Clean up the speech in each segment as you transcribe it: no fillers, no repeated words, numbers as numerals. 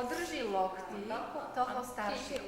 podrží lokty toho staršího.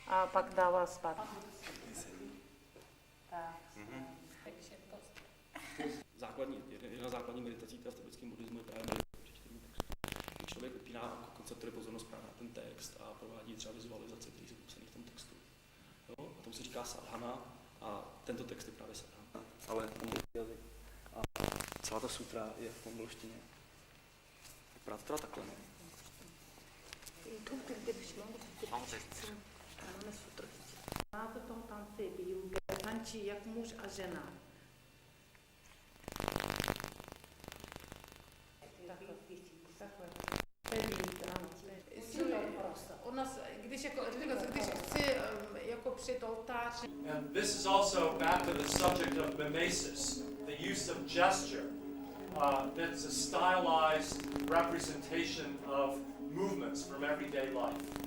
A pak dává spát. Jedna základní meditací v tibetském buddhismu je právě přečtení textu. Když člověk vypíná, koncentruje pozornost právě na ten text a provádí třeba vizualizace, které jsou popsané v tom textu. Jo? A tomu se říká sadhana a tento text je právě sadhana. Ale jazyk. A celá ta sutra je v mongolštině. Vypadá to teda takhle. Máte toho tanci bílé, tančí jak muž a žena. U nás, když chci jako před oltář. And this is also back to the subject of mimesis, the use of gesture. That's a stylized representation of movements from everyday life.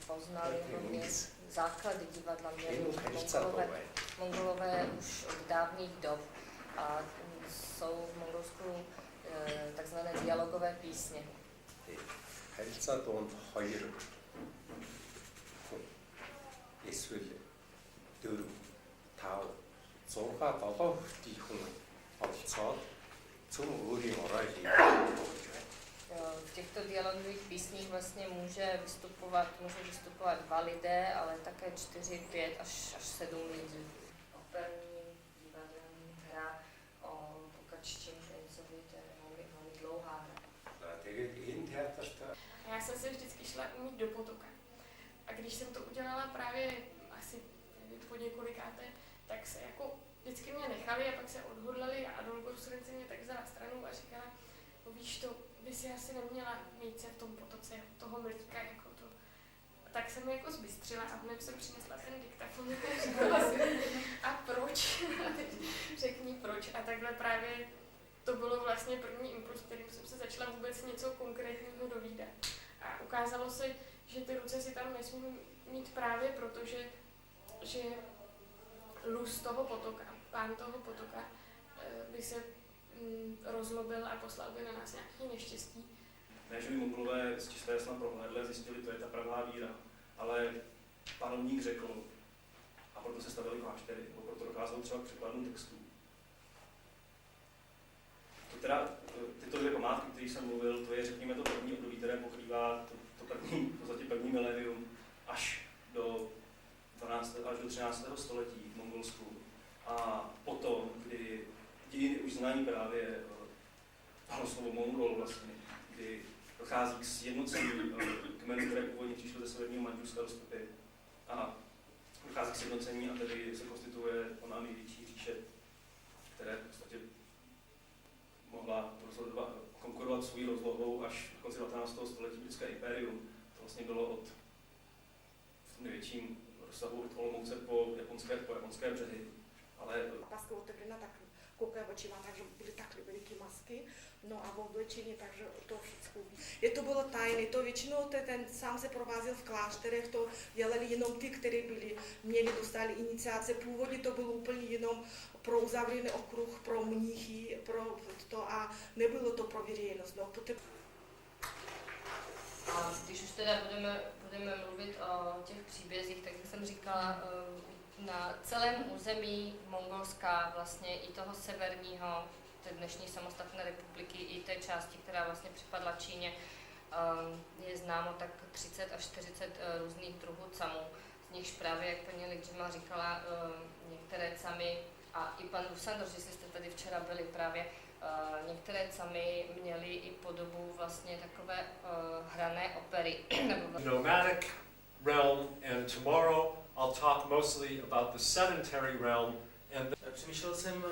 Poznali hodně základy divadla, měli Mongolové už od dávných dob a jsou v Mongolsku takzvané dialogové písně. харилцаанд хоёр эсвэл 4 5 6 7 хүртэлх хүн олцоод цөм өөрийн орой хийж. V těchto dialogových písních vlastně může vystupovat 2 lidé, ale také 4, 5 až 7 lidí. Operní divadelní hra o Pukaččím princovi, to je velmi dlouhá hra. Já jsem se vždycky šla umít do potoka. A když jsem to udělala právě asi po několikáté, tak se jako vždycky mě nechali a pak se odhodlali a Adolko Surence mě tak vzala stranu a říkala, no víš to, by si asi neměla mít se v tom potoce toho mlíka jako to. A tak jsem jako zbystřila a hned jsem přinesla ten diktafon a proč? Řekni proč. A takhle právě to bylo vlastně první impuls, kterým jsem se začala vůbec něco konkrétního dovídat. A ukázalo se, že ty ruce si tam nesmí mít právě proto, že luz toho potoka, pán toho potoka by se rozlobil a poslal by na nás nějaké neštěstí. Ne, že by Mongolové z čisté jasna prohlédli a zjistili, to je ta pravá víra, ale panovník řekl, a proto se stavili kláštery, nebo proto dokázal třeba k překladům textů. To teda, tyto dvě památky, o kterých jsem mluvil, to je, řekněme, to první období, které pokrývá v podstatě první milénium až do 13. století v Mongolsku. A potom, kdy dějiny už znají právě slovo Mongol vlastně, kdy dochází k sjednocení kmenů, které původně přišly ze severního Mandžuska do stepy. A dochází k sjednocení a tedy se konstituje ona největší říše, které v podstatě mohla konkurovat svou rozlohou až do konce 19. století britské impérium. To vlastně bylo v tom největším rozsahu od Olomouce po japonské břehy. Ale Paska otevřena, tak koukají očima, takže byly takhle veliké masky, no a v oblečení, takže to všechno. Je to bylo tajné, to většinou ten sám se provázel v klášterech, to dělali jenom ty, kteří dostali iniciace. Původně to bylo úplně jenom pro uzavřený okruh, pro mnichy, pro to a nebylo to pro veřejnost. No, A když už teda budeme mluvit o těch příbězích, tak jak jsem říkala, na celém území Mongolska, vlastně i toho severního, té dnešní samostatné republiky, i té části, která vlastně připadla Číně, je známo tak 30 až 40 různých druhů camů. Z nichž právě, jak paní Lidžima říkala, některé camy, a i pan Rusandr, že jste tady včera byli právě, některé camy měly i podobu vlastně takové hrané opery. Nomadic realm, and tomorrow I'll talk mostly about the sedentary realm. And Přemýšlel jsem,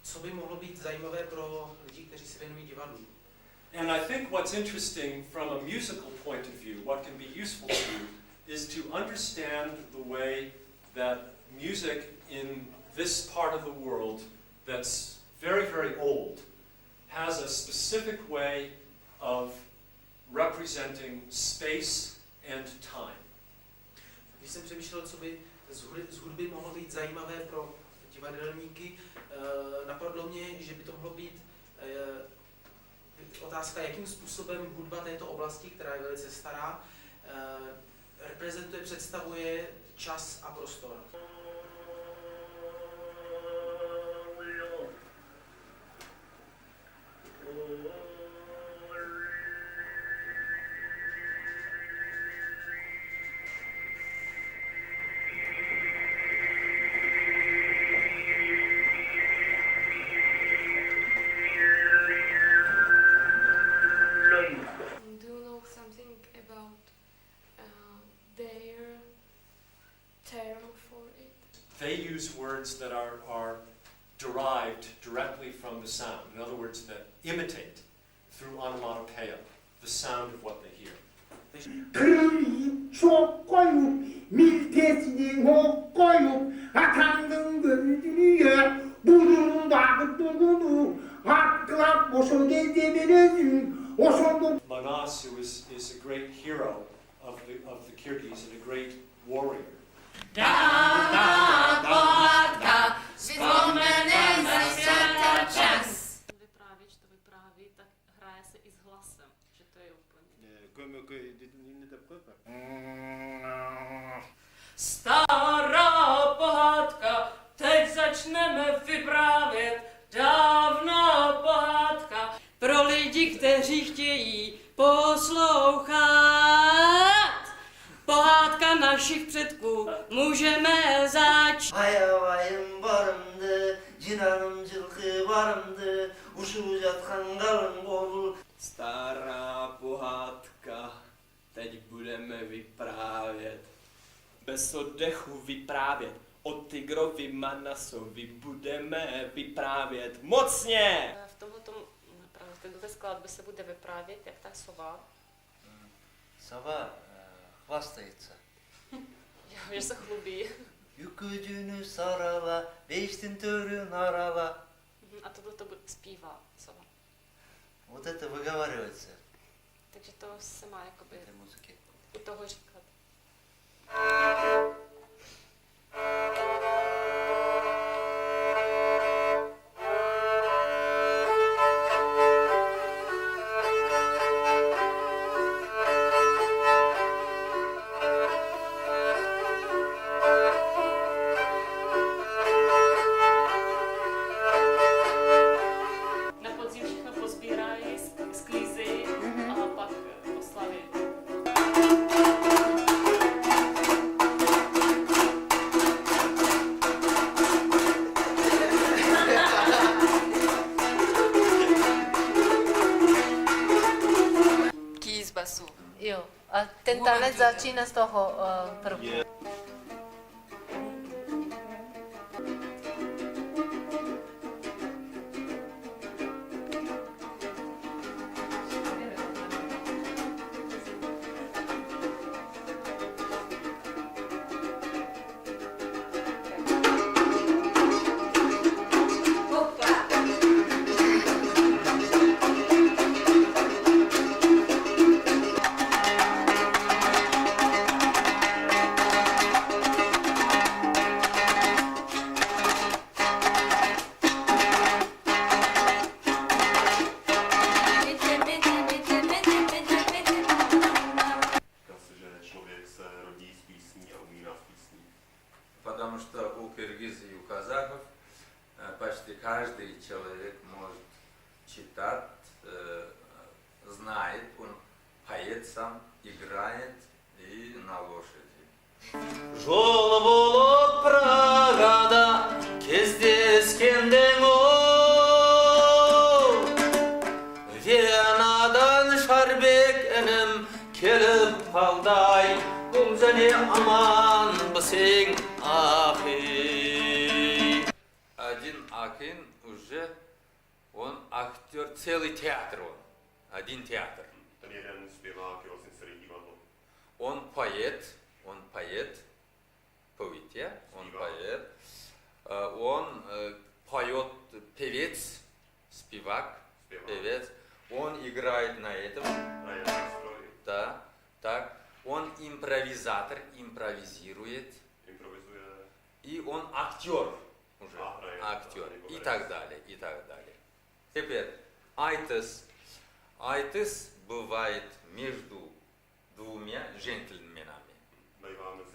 co by mohlo být zajímavé pro lidi, kteří se věnují divadlu. And I think what's interesting from a musical point of view, what can be useful to you, is to understand the way that music in this part of the world that's very, very old has a specific way of representing space and time. Když jsem přemýšlel, co by z hudby mohlo být zajímavé pro divadelníky, napadlo mě, že by to mohlo být otázka, jakým způsobem hudba této oblasti, která je velice stará, představuje čas a prostor. Do you know something about their term for it? They use words that are derived directly from the sound. In other words, that imitate through onomatopoeia the sound of what they hear. Manas, who is a great hero of the Kyrgyz and a great warrior. Vyprávěč to vypráví, tak hraje se i s hlasem, že to je úplně. Stará pohádka, teď začneme vyprávět, dávná pohádka, pro lidi, kteří chtějí poslouchat. Pohádka našich předků, můžeme začít. Ayavayım barımdı, cinanım cılkı varımdı, uçacak kangalım bol. Stará pohádka, teď budeme vyprávět. Bez oddechu vyprávět. O tigrovi Manasovi budeme vyprávět mocně! V této skladbě se bude vyprávět, jak ta sova. Sova chvastajíce. Že se chlubí. Yüzünü sarala, değiştin törün arala. A to zpívá sova. Вот это выговаривается. Takže to se má jakoby... Этой музыки. u toho říkat. Na podzim všechno pozbírají, sklízejí a pak oslaví. Kýz basu. Jo, a ten tanec začíná z toho prvku. Že člověk se rodí s písní a umírá s písní. Потому что у киргизов и у казахов почти каждый человек может читать, знает, он поет сам, играет и на лошади. Жол болып Прагада кездескендің оу, Венадан Шарбек інім келіп қалдай, бұл және аман бісің ахи. Один Акин уже, он актер, целый театр он, один театр. Ten jeden zpěvák je vlastně celý divadlo. Он поет, поэт, он поет, он поет певец, спевак, певец, он играет на этом, Na jedné stroji да, так, он импровизатор, импровизирует, improvizuje и он актер уже, a hraje. актер, Nebo и herec. так далее, и так далее. Теперь, айтыс бывает между двумя джентльменами. Bývá mezi